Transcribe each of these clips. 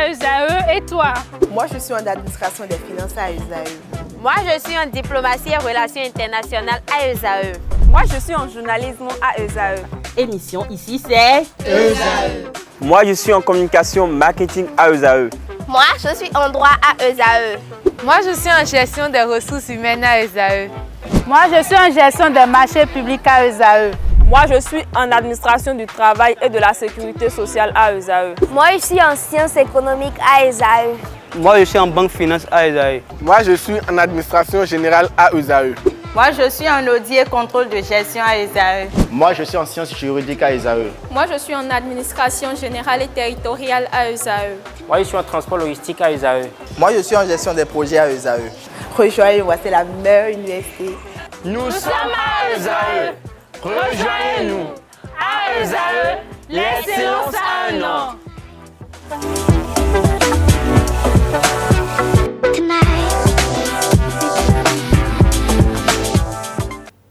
ESAE et toi? Moi, je suis en administration des finances à ESAE. Moi, je suis en diplomatie et relations internationales à ESAE. Moi, je suis en journalisme à ESAE. Émission ici, c'est ESAE. Moi, je suis en communication marketing à ESAE. Moi, je suis en droit à ESAE. Moi, je suis en gestion des ressources humaines à ESAE. Moi, je suis en gestion des marchés publics à ESAE. Moi, je suis en administration du travail et de la sécurité sociale à ESAE. Moi, je suis en sciences économiques à ESAE. Moi, je suis en banque finance à ESAE. Moi, je suis en administration générale à ESAE. Moi, je suis en audit et contrôle de gestion à ESAE. Moi, je suis en sciences juridiques à ESAE. Moi, je suis en administration générale et territoriale à ESAE. Moi, je suis en transport logistique à ESAE. Moi, je suis en gestion des projets à ESAE. Rejoignez-moi, c'est la meilleure université. Nous sommes à ESAE. Rejoignez-nous. À ESAE, l'excellence a un nom.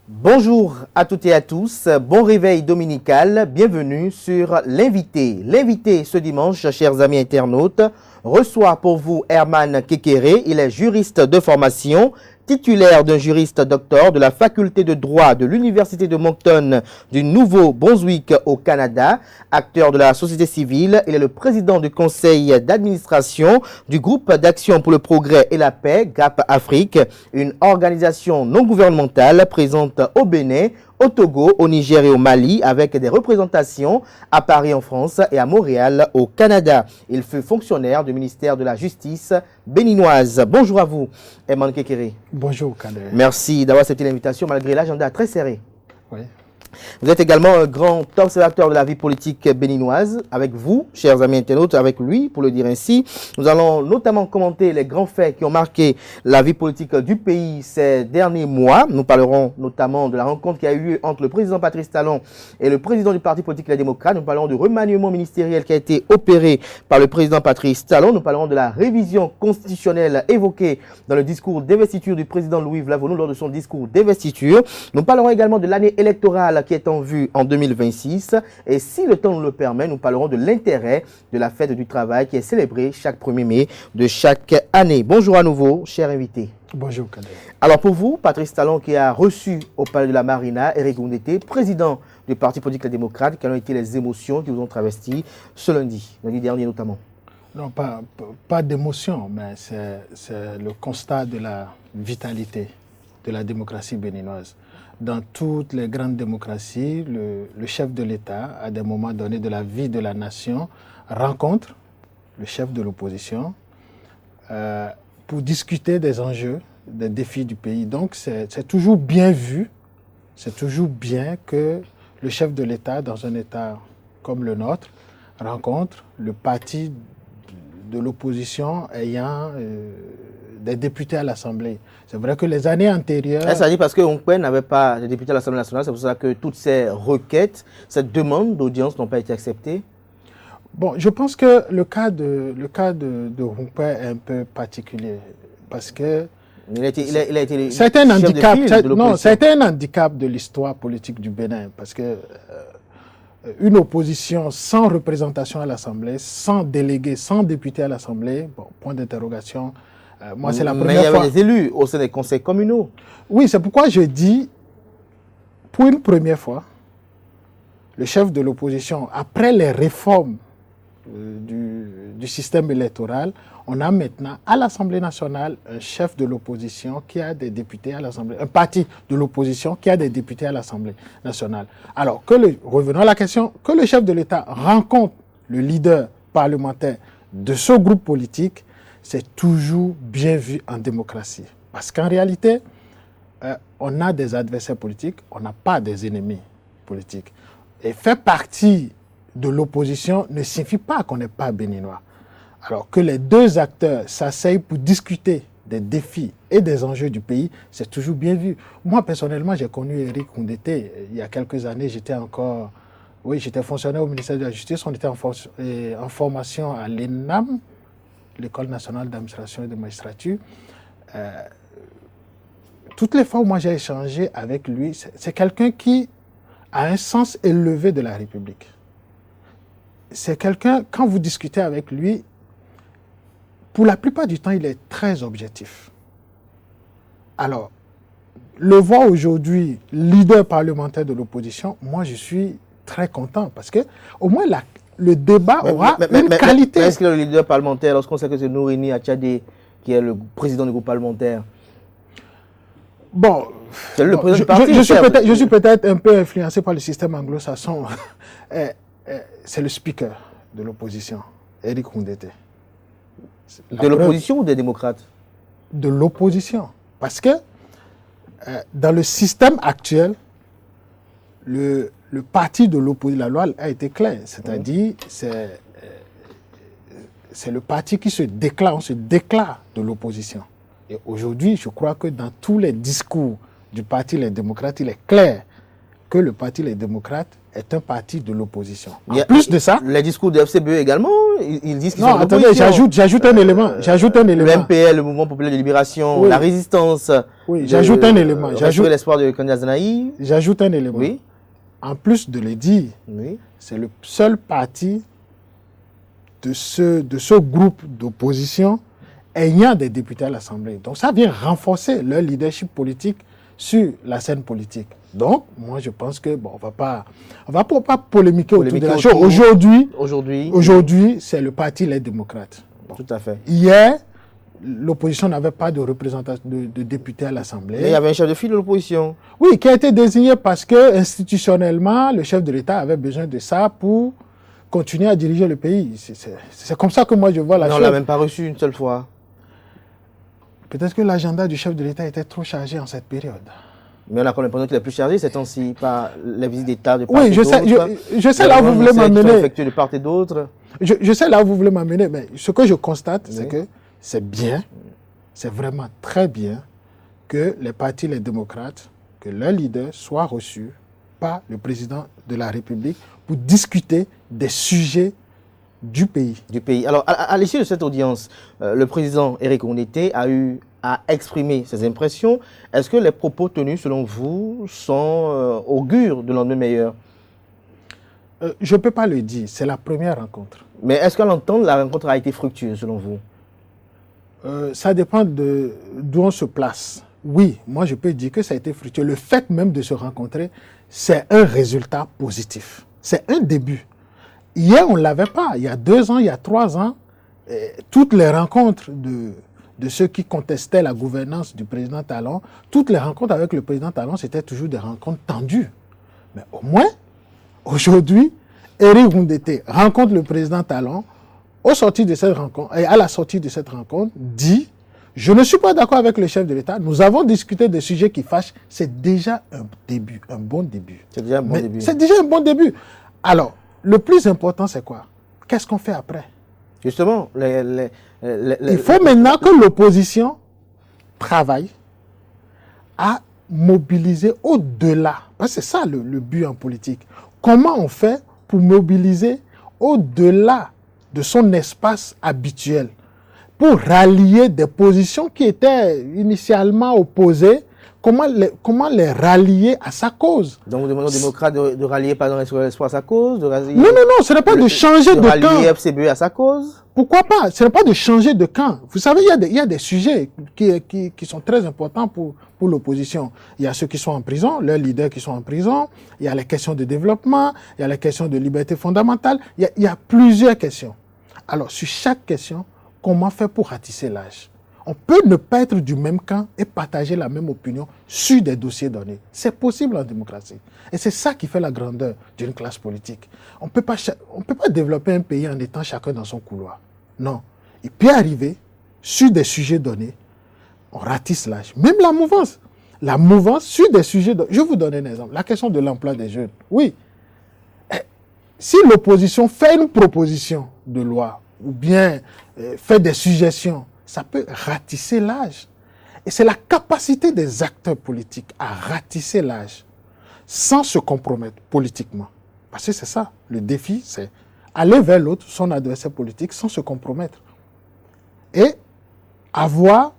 Bonjour à toutes et à tous, bon réveil dominical, bienvenue sur l'invité. L'invité ce dimanche, chers amis internautes, reçoit pour vous Herman Kekere. Il est juriste de formation, titulaire d'un juriste docteur de la faculté de droit de l'Université de Moncton du Nouveau-Brunswick au Canada, acteur de la société civile. Il est le président du conseil d'administration du groupe d'action pour le progrès et la paix, GAP Afrique, une organisation non gouvernementale présente au Bénin, au Togo, au Niger et au Mali, avec des représentations à Paris en France et à Montréal au Canada. Il fut fonctionnaire du ministère de la Justice béninoise. Bonjour à vous, Herman Kekere. Bonjour, Kader. Merci d'avoir accepté l'invitation malgré l'agenda très serré. Oui. Vous êtes également un grand observateur de la vie politique béninoise. Avec vous, chers amis internautes, avec lui, pour le dire ainsi, nous allons notamment commenter les grands faits qui ont marqué la vie politique du pays ces derniers mois. Nous parlerons notamment de la rencontre qui a eu lieu entre le président Patrice Talon et le président du parti politique Les Démocrates. Nous parlerons du remaniement ministériel qui a été opéré par le président Patrice Talon. Nous parlerons de la révision constitutionnelle évoquée dans le discours d'investiture du président Louis Vlavonu lors de son discours d'investiture. Nous parlerons également de l'année électorale qui est en vue en 2026. Et si le temps nous le permet, nous parlerons de l'intérêt de la fête du travail qui est célébrée chaque 1er mai de chaque année. Bonjour à nouveau, chers invités. Bonjour, Kader. Alors pour vous, Patrice Talon qui a reçu au Palais de la Marina Éric Ngoundété, président du Parti politique Les Démocrates, quelles ont été les émotions qui vous ont traversé ce lundi dernier notamment? Non, pas d'émotion, mais c'est le constat de la vitalité de la démocratie béninoise. Dans toutes les grandes démocraties, le chef de l'État, à des moments donnés de la vie de la nation, rencontre le chef de l'opposition pour discuter des enjeux, des défis du pays. Donc c'est toujours bien vu, c'est toujours bien que le chef de l'État, dans un État comme le nôtre, rencontre le parti de l'opposition ayant des députés à l'Assemblée. C'est vrai que les années antérieures... Ça dit parce que Onkwe n'avait pas de députés à l'Assemblée nationale, c'est pour ça que toutes ces requêtes, cette demande d'audience n'ont pas été acceptées. Bon, je pense que le cas de Onkwe est un peu particulier parce que... Il a été c'est un handicap. Non, c'est un handicap de l'histoire politique du Bénin parce que une opposition sans représentation à l'Assemblée, sans délégué, sans député à l'Assemblée, bon, point d'interrogation. Moi, c'est la première fois. Mais il y avait des élus au sein des conseils communaux. Oui, c'est pourquoi je dis, pour une première fois, le chef de l'opposition, après les réformes du système électoral, on a maintenant à l'Assemblée nationale un chef de l'opposition qui a des députés à l'Assemblée, un parti de l'opposition qui a des députés à l'Assemblée nationale. Alors, revenons à la question, que le chef de l'État rencontre le leader parlementaire de ce groupe politique, c'est toujours bien vu en démocratie. Parce qu'en réalité, on a des adversaires politiques, on n'a pas des ennemis politiques. Et faire partie de l'opposition ne signifie pas qu'on n'est pas béninois. Alors que les deux acteurs s'asseyent pour discuter des défis et des enjeux du pays, c'est toujours bien vu. Moi, personnellement, j'ai connu Éric Ngoundété il y a quelques années. J'étais fonctionnaire au ministère de la Justice. On était en formation à l'ENAM, l'École nationale d'administration et de magistrature. Toutes les fois où moi j'ai échangé avec lui, c'est quelqu'un qui a un sens élevé de la République. C'est quelqu'un, quand vous discutez avec lui, pour la plupart du temps, il est très objectif. Alors, le voir aujourd'hui leader parlementaire de l'opposition, moi je suis très content parce que au moins le débat aura une qualité. Est-ce que le leader parlementaire, lorsqu'on sait que c'est Nourini Achadé qui est le président du groupe parlementaire? Bon, c'est le président du parti. Je suis peut-être un peu influencé par le système anglo-saxon. C'est le speaker de l'opposition, Eric Koundété. De l'opposition ou des démocrates? De l'opposition. Parce que dans le système actuel, le parti de l'opposition, la loi a été claire, c'est-à-dire c'est le parti qui se déclare, on se déclare de l'opposition. Et aujourd'hui, je crois que dans tous les discours du parti Les Démocrates, il est clair que le parti Les Démocrates est un parti de l'opposition. En plus de ça... Les discours de FCBE également, ils disent qu'ils sont de l'opposition. Non, attendez, j'ajoute un élément. Le MPL, le Mouvement Populaire de Libération, la Résistance. Oui, j'ajoute un élément. J'ajoute l'espoir de Kanda Zanaï. J'ajoute un élément. Oui. En plus de le dire, c'est le seul parti de ce groupe d'opposition ayant des députés à l'Assemblée. Donc ça vient renforcer leur leadership politique sur la scène politique. Donc, moi je pense que, bon, on va pas polémiquer autour de la chose. Aujourd'hui, c'est le parti Les Démocrates. Bon. Tout à fait. Hier, l'opposition n'avait pas de représentation de députés à l'Assemblée. Mais il y avait un chef de file de l'opposition. Oui, qui a été désigné parce que, institutionnellement, le chef de l'État avait besoin de ça pour continuer à diriger le pays. C'est comme ça que moi je vois la chose. On ne l'a même pas reçu une seule fois. Peut-être que l'agenda du chef de l'État était trop chargé en cette période. Mais on a quand même l'impression qu'il est plus chargé ces temps-ci par les visites d'État de part et d'autre. Oui, je sais là où vous voulez m'amener. De part et d'autre. Je sais là où vous voulez m'amener, mais ce que je constate, c'est que c'est bien, c'est vraiment très bien que les partis, les démocrates, que leurs leaders soient reçus par le président de la République pour discuter des sujets du pays. Alors, à l'issue de cette audience, le président Eric Koundété a exprimé ses impressions. Est-ce que les propos tenus, selon vous, sont augures de lendemain meilleur? Je ne peux pas le dire. C'est la première rencontre. Mais est-ce qu'à l'entendre, la rencontre a été fructueuse, selon vous? Ça dépend d'où on se place. Oui, moi je peux dire que ça a été fructueux. Le fait même de se rencontrer, c'est un résultat positif. C'est un début. Hier, on ne l'avait pas. Il y a 2 ans, il y a 3 ans, toutes les rencontres de ceux qui contestaient la gouvernance du président Talon, toutes les rencontres avec le président Talon, c'était toujours des rencontres tendues. Mais au moins, aujourd'hui, Eric Koundété rencontre le président Talon, à la sortie de cette rencontre, dit « Je ne suis pas d'accord avec le chef de l'État, nous avons discuté des sujets qui fâchent. » C'est déjà un début, un bon début. C'est déjà un bon début. C'est déjà un bon début. Alors, le plus important, c'est quoi? Qu'est-ce qu'on fait après? Justement, il faut maintenant que l'opposition travaille à mobiliser au-delà. Parce que c'est ça le but en politique. Comment on fait pour mobiliser au-delà de son espace habituel, pour rallier des positions qui étaient initialement opposées? Comment les rallier à sa cause? Donc vous demandez aux démocrates de rallier par exemple l'espoir à sa cause, non, ce n'est pas de changer de camp. Rallier FCBE à sa cause? Pourquoi pas? Ce n'est pas de changer de camp. Vous savez, il y a des sujets qui sont très importants pour l'opposition. Il y a ceux qui sont en prison, leurs leaders qui sont en prison, il y a les questions de développement, il y a les questions de liberté fondamentale, il y a plusieurs questions. Alors, sur chaque question, comment faire pour ratisser l'âge? On peut ne pas être du même camp et partager la même opinion sur des dossiers donnés. C'est possible en démocratie. Et c'est ça qui fait la grandeur d'une classe politique. On ne peut pas développer un pays en étant chacun dans son couloir. Non. Il peut arriver, sur des sujets donnés, on ratisse l'âge. Même la mouvance. La mouvance, sur des sujets donnés. Je vais vous donner un exemple. La question de l'emploi des jeunes. Oui. Si l'opposition fait une proposition de loi ou bien fait des suggestions, ça peut ratisser l'âge. Et c'est la capacité des acteurs politiques à ratisser l'âge sans se compromettre politiquement. Parce que c'est ça, le défi, c'est aller vers l'autre, son adversaire politique, sans se compromettre. Et avoir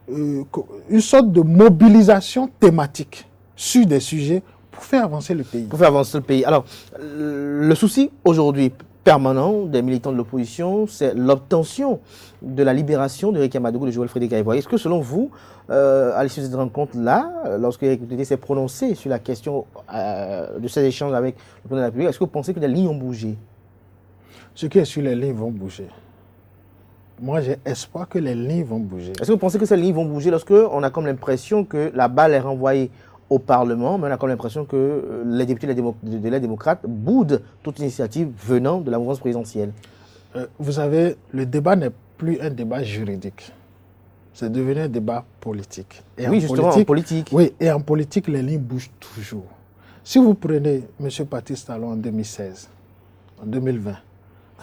une sorte de mobilisation thématique sur des sujets pour faire avancer le pays. Pour faire avancer le pays. Alors, le souci aujourd'hui, permanent des militants de l'opposition, c'est l'obtention de la libération de Riek Yamadougou et de Joël Frédéric Ayvoye. Est-ce que selon vous, à l'issue de cette rencontre-là, lorsque Eric Mutete s'est prononcé sur la question de ces échanges avec le président de la République, est-ce que vous pensez que les lignes ont bougé? Ce qui est sur les lignes vont bouger. Moi, j'ai espoir que les lignes vont bouger. Est-ce que vous pensez que ces lignes vont bouger lorsque on a comme l'impression que la balle est renvoyée au Parlement, mais on a comme l'impression que les députés de les démocrates boudent toute initiative venant de la mouvance présidentielle? Vous savez, le débat n'est plus un débat juridique. C'est devenu un débat politique. Et oui, justement, en politique. Oui, et en politique, les lignes bougent toujours. Si vous prenez M. Patrice Talon en 2016, en 2020,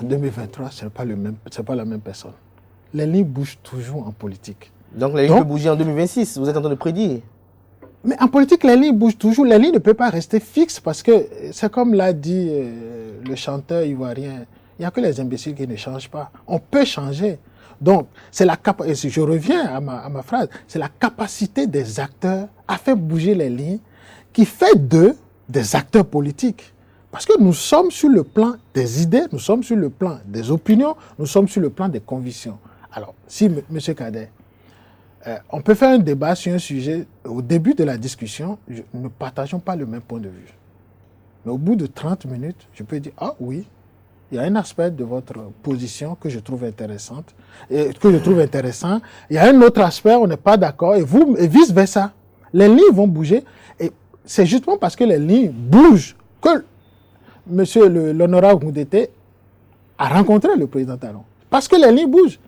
en 2023, ce n'est pas la même personne. Les lignes bougent toujours en politique. Donc les lignes peuvent bouger en 2026, vous êtes en train de prédire? Mais en politique, les lignes bougent toujours. Les lignes ne peuvent pas rester fixes parce que c'est comme l'a dit le chanteur ivoirien. Il n'y a que les imbéciles qui ne changent pas. On peut changer. Donc, c'est la capacité, je reviens à ma phrase, c'est la capacité des acteurs à faire bouger les lignes qui fait d'eux des acteurs politiques. Parce que nous sommes sur le plan des idées, nous sommes sur le plan des opinions, nous sommes sur le plan des convictions. Alors, si M. Kader, on peut faire un débat sur un sujet, au début de la discussion, nous ne partageons pas le même point de vue. Mais au bout de 30 minutes, je peux dire, ah oui, il y a un aspect de votre position que je trouve intéressant. Il y a un autre aspect, on n'est pas d'accord, et vice-versa. Les lignes vont bouger, et c'est justement parce que les lignes bougent que l'honorable Mutete a rencontré le président Talon. Parce que les lignes bougent.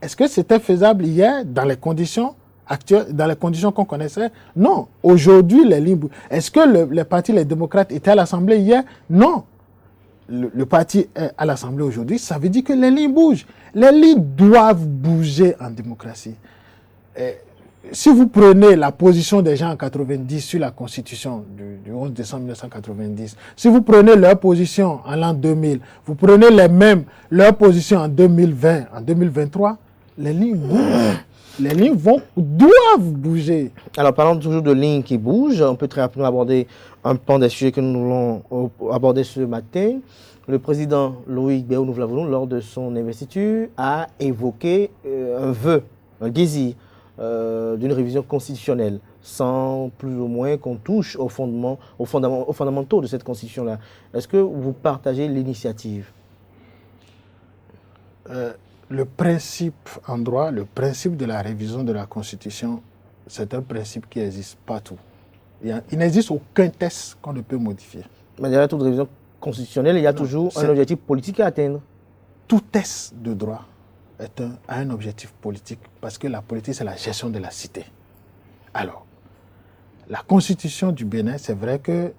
Est-ce que c'était faisable hier dans les conditions actuelles, dans les conditions qu'on connaissait? Non. Aujourd'hui, les lignes bougent. Est-ce que les partis, les démocrates étaient à l'Assemblée hier? Non. Le parti est à l'Assemblée aujourd'hui, ça veut dire que les lignes bougent. Les lignes doivent bouger en démocratie. Si vous prenez la position des gens en 90 sur la Constitution du 11 décembre 1990, si vous prenez leur position en l'an 2000, vous prenez leur position en 2020, en 2023, les lignes bougent. Les lignes doivent bouger. Alors, parlant toujours de lignes qui bougent, on peut très rapidement aborder un pan des sujets que nous voulons aborder ce matin. Le président Loïc Béou-Nouvla-Voulon, lors de son investiture, a évoqué un vœu, un désir d'une révision constitutionnelle, sans plus ou moins qu'on touche aux fondamentaux de cette constitution-là. Est-ce que vous partagez l'initiative? Le principe en droit, le principe de la révision de la Constitution, c'est un principe qui existe partout. Il n'existe aucun test qu'on ne peut modifier. Mais derrière toute révision constitutionnelle, il y a toujours un objectif politique à atteindre. Tout test de droit a un objectif politique, parce que la politique, c'est la gestion de la cité. Alors, la Constitution du Bénin, c'est vrai que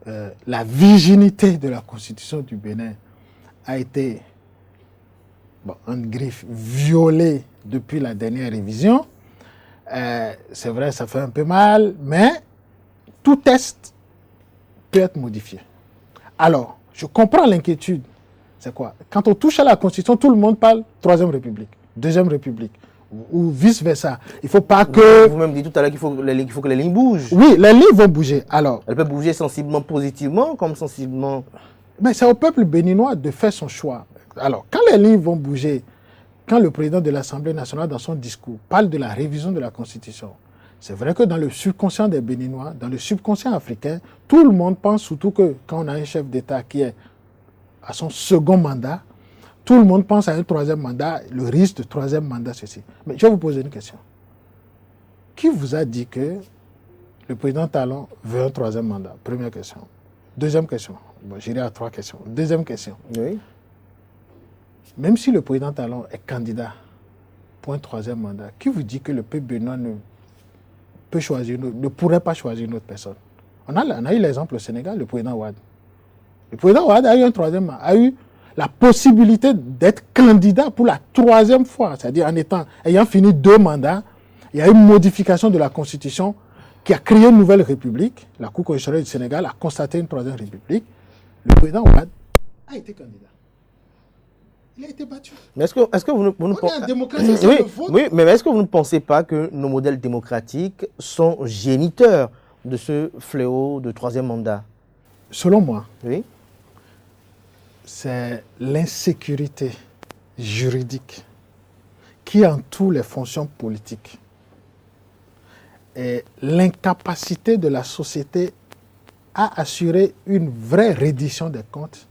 la virginité de la Constitution du Bénin a été, en griffe, violée depuis la dernière révision. C'est vrai, ça fait un peu mal, mais tout test peut être modifié. Alors, je comprends l'inquiétude. C'est quoi? Quand on touche à la Constitution, tout le monde parle Troisième République, Deuxième République, ou vice-versa. Il ne faut pas que... Vous-même dites tout à l'heure qu'il faut que les lignes bougent. Oui, les lignes vont bouger. Alors, elles peuvent bouger sensiblement positivement, comme sensiblement... Mais c'est au peuple béninois de faire son choix. Alors, quand les lignes vont bouger, quand le président de l'Assemblée nationale, dans son discours, parle de la révision de la Constitution, c'est vrai que dans le subconscient des Béninois, dans le subconscient africain, tout le monde pense, surtout que quand on a un chef d'État qui est à son second mandat, tout le monde pense à un troisième mandat, le risque de troisième mandat, ceci. Mais je vais vous poser une question. Qui vous a dit que le président Talon veut un troisième mandat? Première question. Deuxième question. Bon, j'irai à 3 questions. Deuxième question. Oui. Même si le président Talon est candidat pour un troisième mandat, qui vous dit que le peuple béninois ne pourrait pas choisir une autre personne? On a eu l'exemple au Sénégal, le président Ouad. Le président Ouad a eu un troisième mandat, a eu la possibilité d'être candidat pour la 3e fois, c'est-à-dire ayant fini 2 mandats. Il y a eu une modification de la Constitution qui a créé une nouvelle république. La Cour constitutionnelle du Sénégal a constaté une 3e république. Le président Ouad a été candidat. Il a été battu. Mais est-ce que vous ne pensez... Oui, mais est-ce que vous ne pensez pas que nos modèles démocratiques sont géniteurs de ce fléau de 3e mandat? Selon moi, oui. c'est l'insécurité juridique qui entoure les fonctions politiques et l'incapacité de la société à assurer une vraie reddition des comptes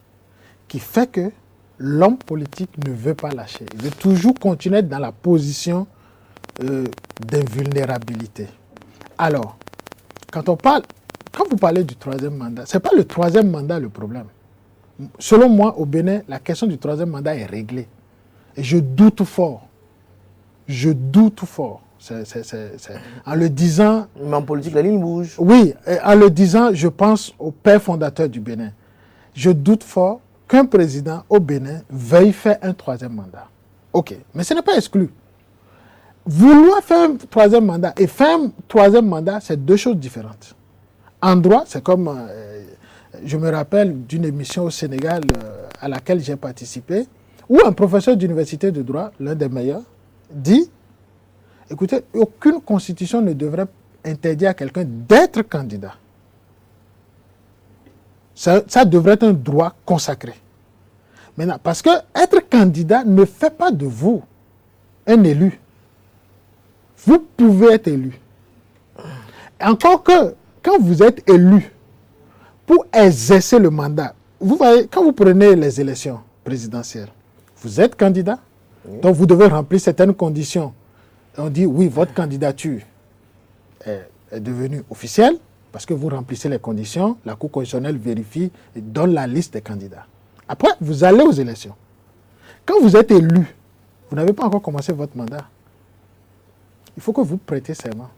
qui fait que l'homme politique ne veut pas lâcher. Il veut toujours continuer dans la position d'invulnérabilité. Alors, quand vous parlez du troisième mandat, ce n'est pas le troisième mandat le problème. Selon moi, au Bénin, la question du troisième mandat est réglée. Et je doute fort. Je doute fort. En le disant... Mais en politique, la ligne bouge. Oui, en le disant, je pense au père fondateur du Bénin. Je doute fort qu'un président au Bénin veuille faire un troisième mandat. Ok, mais ce n'est pas exclu. Vouloir faire un troisième mandat et faire un troisième mandat, c'est deux choses différentes. En droit, c'est comme... je me rappelle d'une émission au Sénégal à laquelle j'ai participé, où un professeur d'université de droit, l'un des meilleurs, dit, écoutez, aucune constitution ne devrait interdire à quelqu'un d'être candidat. Ça devrait être un droit consacré. Maintenant, parce que être candidat ne fait pas de vous un élu. Vous pouvez être élu. Encore que, quand vous êtes élu, pour exercer le mandat, vous voyez, quand vous prenez les élections présidentielles, vous êtes candidat, donc vous devez remplir certaines conditions. Et on dit, oui, votre candidature est devenue officielle, parce que vous remplissez les conditions, la Cour constitutionnelle vérifie et donne la liste des candidats. Après, vous allez aux élections. Quand vous êtes élu, vous n'avez pas encore commencé votre mandat. Il faut que vous prêtez serment.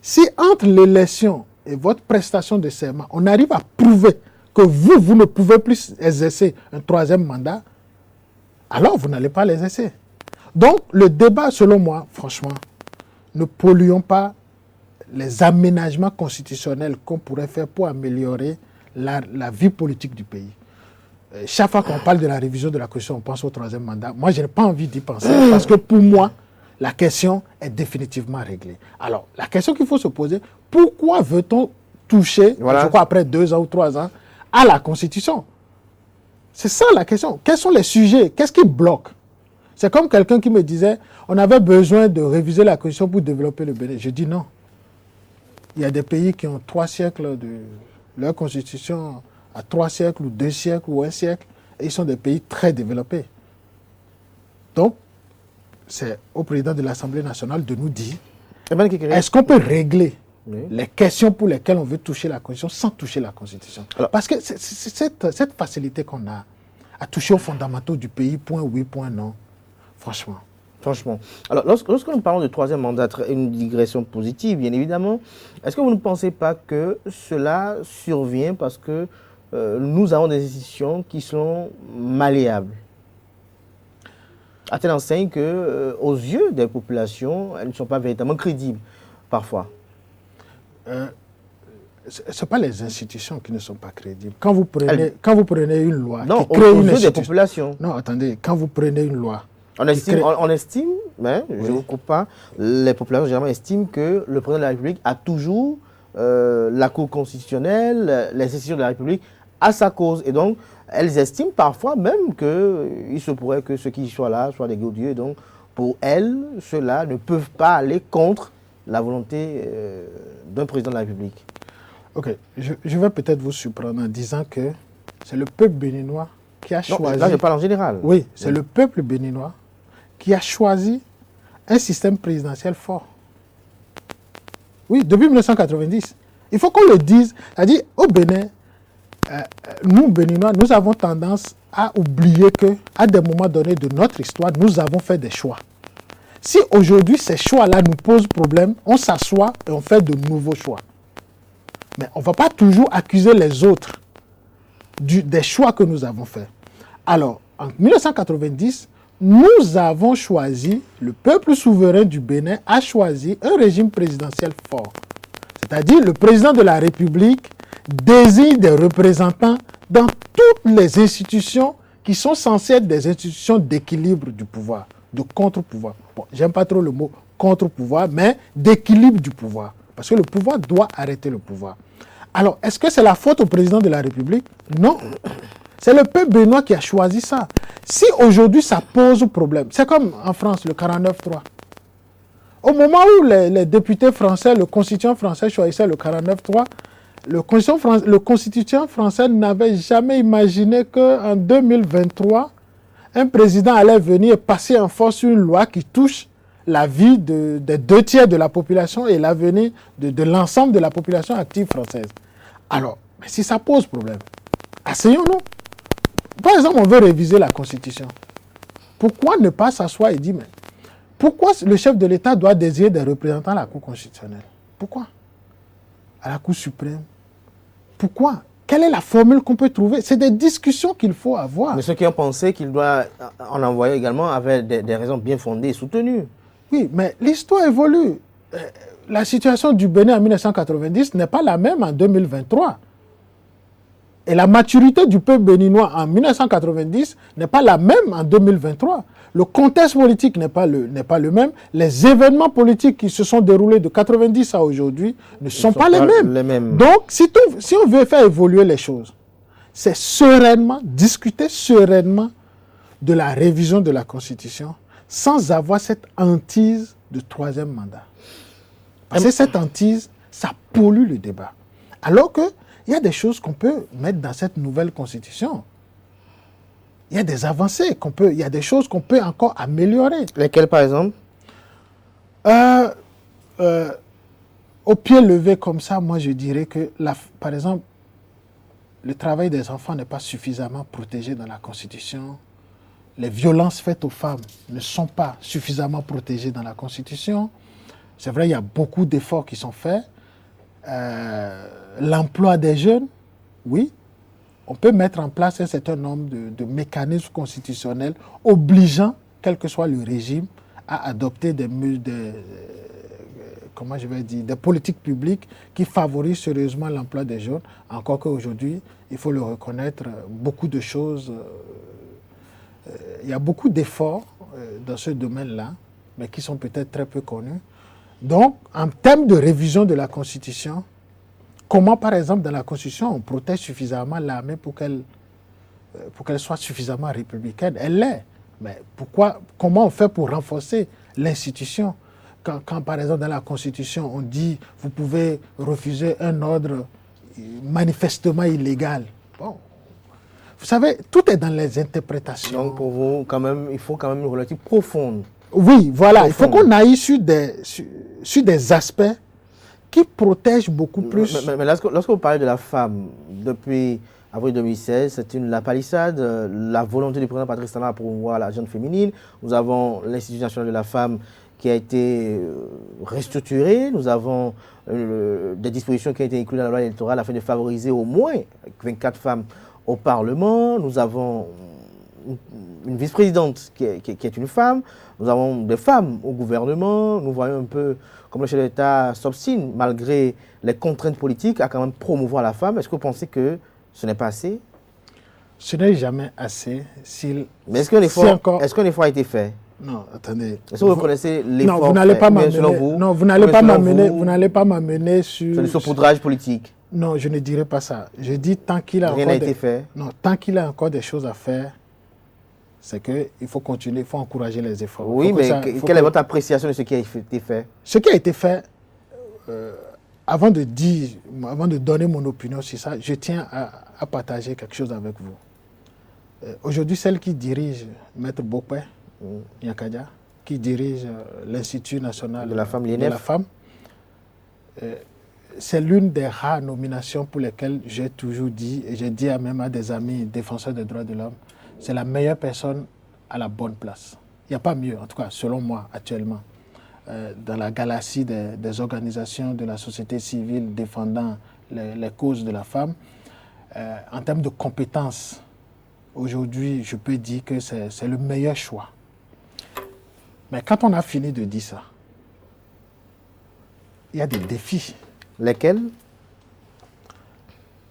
Si entre l'élection et votre prestation de serment, on arrive à prouver que vous ne pouvez plus exercer un troisième mandat, alors vous n'allez pas l'exercer. Donc, le débat, selon moi, franchement, ne polluons pas les aménagements constitutionnels qu'on pourrait faire pour améliorer la vie politique du pays. Chaque fois qu'on parle de la révision de la Constitution, on pense au troisième mandat. Moi, je n'ai pas envie d'y penser parce que pour moi, la question est définitivement réglée. Alors, la question qu'il faut se poser, pourquoi veut-on toucher, je crois après 2 ans ou 3 ans, à la Constitution? C'est ça la question. Quels sont les sujets? Qu'est-ce qui bloque? C'est comme quelqu'un qui me disait, on avait besoin de réviser la Constitution pour développer le Bénin. Je dis non. Il y a des pays qui ont 3 siècles de leur Constitution, à 3 siècles ou 2 siècles ou 1 siècle, et ils sont des pays très développés. Donc, c'est au président de l'Assemblée nationale de nous dire, est-ce qu'on peut régler les questions pour lesquelles on veut toucher la Constitution sans toucher la Constitution? Alors, parce que c'est cette facilité qu'on a à toucher aux fondamentaux du pays, point oui, point non, franchement. Alors, lorsque nous parlons de troisième mandat, une digression positive, bien évidemment, est-ce que vous ne pensez pas que cela survient parce que nous avons des institutions qui sont malléables, à telle enseigne qu'aux yeux des populations, elles ne sont pas véritablement crédibles, parfois? Ce n'est pas les institutions qui ne sont pas crédibles. Quand vous prenez une loi qui crée aux yeux des populations. Non, attendez, quand vous prenez une loi... On estime, mais je ne vous coupe pas, les populations généralement estiment que le président de la République a toujours la Cour constitutionnelle, les institutions de la République à sa cause. Et donc, elles estiment parfois même qu'il se pourrait que ceux qui soient là soient des godilles. Donc, pour elles, ceux-là ne peuvent pas aller contre la volonté d'un président de la République. Ok, je vais peut-être vous surprendre en disant que c'est le peuple béninois qui a choisi... Là, je parle en général. Oui, c'est le peuple béninois qui a choisi un système présidentiel fort. Oui, depuis 1990. Il faut qu'on le dise. C'est-à-dire, au Bénin, nous, Béninois, nous avons tendance à oublier qu'à des moments donnés de notre histoire, nous avons fait des choix. Si aujourd'hui, ces choix-là nous posent problème, on s'assoit et on fait de nouveaux choix. Mais on ne va pas toujours accuser les autres des choix que nous avons faits. Alors, en 1990, nous avons choisi, le peuple souverain du Bénin a choisi un régime présidentiel fort. C'est-à-dire, le président de la République désigne des représentants dans toutes les institutions qui sont censées être des institutions d'équilibre du pouvoir, de contre-pouvoir. Bon, j'aime pas trop le mot contre-pouvoir, mais d'équilibre du pouvoir. Parce que le pouvoir doit arrêter le pouvoir. Alors, est-ce que c'est la faute au président de la République? Non. C'est le peuple béninois qui a choisi ça. Si aujourd'hui ça pose problème, c'est comme en France, le 49-3. Au moment où les députés français, le constituant français choisissait le 49-3, le constituant français n'avait jamais imaginé qu'en 2023, un président allait venir passer en force une loi qui touche la vie des 2/3 de la population et l'avenir de l'ensemble de la population active française. Alors, mais si ça pose problème, asseyons-nous. Par exemple, on veut réviser la Constitution. Pourquoi ne pas s'asseoir et dire, mais pourquoi le chef de l'État doit désigner des représentants à la Cour constitutionnelle? Pourquoi? À la Cour suprême? Pourquoi? Quelle est la formule qu'on peut trouver? C'est des discussions qu'il faut avoir. Mais ceux qui ont pensé qu'il doit en envoyer également avaient des raisons bien fondées et soutenues. Oui, mais l'histoire évolue. La situation du Bénin en 1990 n'est pas la même en 2023. Et la maturité du peuple béninois en 1990 n'est pas la même en 2023. Le contexte politique n'est pas le même. Les événements politiques qui se sont déroulés de 90 à aujourd'hui ne sont pas les mêmes. Donc, si on veut faire évoluer les choses, c'est sereinement, discuter sereinement de la révision de la Constitution sans avoir cette hantise de troisième mandat. Parce que cette hantise, ça pollue le débat. Alors qu'il y a des choses qu'on peut mettre dans cette nouvelle Constitution. Il y a des avancées il y a des choses qu'on peut encore améliorer. Lesquelles, par exemple? Au pied levé comme ça, moi je dirais que, par exemple, le travail des enfants n'est pas suffisamment protégé dans la Constitution. Les violences faites aux femmes ne sont pas suffisamment protégées dans la Constitution. C'est vrai, il y a beaucoup d'efforts qui sont faits. L'emploi des jeunes, oui. On peut mettre en place un certain nombre de mécanismes constitutionnels obligeant, quel que soit le régime, à adopter des politiques publiques qui favorisent sérieusement l'emploi des jeunes. Encore qu'aujourd'hui, il faut le reconnaître, beaucoup de choses... il y a beaucoup d'efforts dans ce domaine-là, mais qui sont peut-être très peu connus. Donc, en termes de révision de la Constitution, comment, par exemple, dans la Constitution, on protège suffisamment l'armée pour qu'elle soit suffisamment républicaine? Elle l'est. Mais comment on fait pour renforcer l'institution? Quand, par exemple, dans la Constitution, on dit « vous pouvez refuser un ordre manifestement illégal ». Bon. Vous savez, tout est dans les interprétations. Donc, pour vous, il faut quand même une relative profonde. Oui, voilà. Il faut qu'on aille sur des aspects qui protègent beaucoup plus. Mais lorsque vous parlez de la femme, depuis avril 2016, c'est la palissade, la volonté du président Patrice Talon à promouvoir la jeune féminine. Nous avons l'Institut national de la femme qui a été restructuré. Nous avons des dispositions qui ont été incluses dans la loi électorale afin de favoriser au moins 24 femmes au Parlement. Nous avons une vice-présidente qui est une femme. Nous avons des femmes au gouvernement. Nous voyons un peu comme le chef d'État s'obstine, malgré les contraintes politiques, à quand même promouvoir la femme. Est-ce que vous pensez que ce n'est pas assez? Ce n'est jamais assez. Mais est-ce qu'un effort a été fait? Non, attendez. Est-ce que vous reconnaissez l'effort? Non, vous n'allez pas m'amener. Non, vous n'allez pas m'amener sur. C'est le saupoudrage politique. Non, je ne dirais pas ça. Je dis tant qu'il a rien n'a été fait. Non, tant qu'il a encore des choses à faire, c'est qu'il faut continuer, il faut encourager les efforts. Oui, mais quelle est votre appréciation de ce qui a été fait? Ce qui a été fait, avant de donner mon opinion sur ça, je tiens à partager quelque chose avec vous. Aujourd'hui, celle qui dirige, Maître Bokwe Nyakadia, qui dirige l'Institut national de la femme, c'est l'une des rares nominations pour lesquelles j'ai toujours dit, et j'ai dit même à des amis défenseurs des droits de l'homme, c'est la meilleure personne à la bonne place. Il n'y a pas mieux, en tout cas, selon moi, actuellement. Dans la galaxie des organisations de la société civile défendant les causes de la femme, en termes de compétences, aujourd'hui, je peux dire que c'est le meilleur choix. Mais quand on a fini de dire ça, il y a des défis. Lesquels?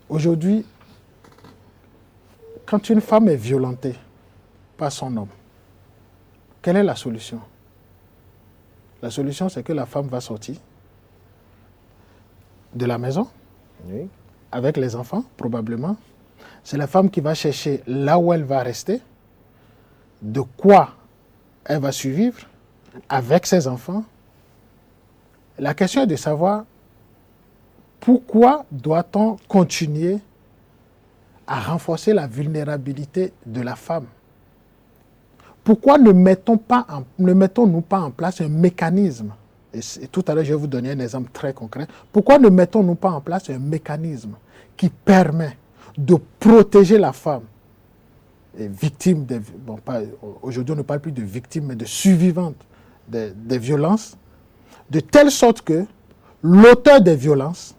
Aujourd'hui, quand une femme est violentée par son homme, quelle est la solution? La solution, c'est que la femme va sortir de la maison, oui, avec les enfants, probablement, C'est la femme qui va chercher là où elle va rester, de quoi elle va survivre avec ses enfants. La question est de savoir pourquoi doit-on continuer à renforcer la vulnérabilité de la femme. Pourquoi ne mettons-nous pas en place un mécanisme, et tout à l'heure je vais vous donner un exemple très concret, pourquoi ne mettons-nous pas en place un mécanisme qui permet de protéger la femme, victime, aujourd'hui on ne parle plus de victime, mais de survivante des violences, de telle sorte que l'auteur des violences,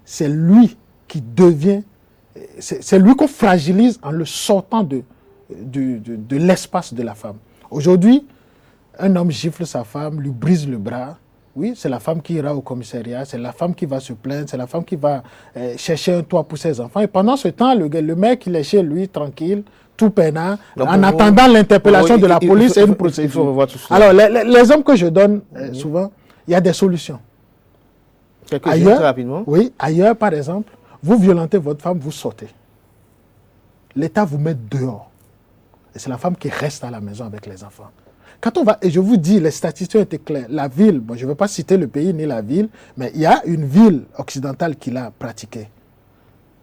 c'est lui qui devient, c'est lui qu'on fragilise en le sortant de l'espace de la femme. Aujourd'hui, un homme gifle sa femme, lui brise le bras. Oui, c'est la femme qui ira au commissariat, c'est la femme qui va se plaindre, c'est la femme qui va chercher un toit pour ses enfants. Et pendant ce temps, le mec, il est chez lui, tranquille, tout peinard, en attendant l'interpellation de la police et une procédure. Alors, les hommes que je donne souvent, il y a des solutions. Ailleurs, très rapidement. Oui, ailleurs, par exemple, vous violentez votre femme, vous sortez. L'État vous met dehors. Et c'est la femme qui reste à la maison avec les enfants. Quand on va, et je vous dis, les statistiques étaient claires. La ville, bon, je ne vais pas citer le pays ni la ville, mais il y a une ville occidentale qui l'a pratiquée.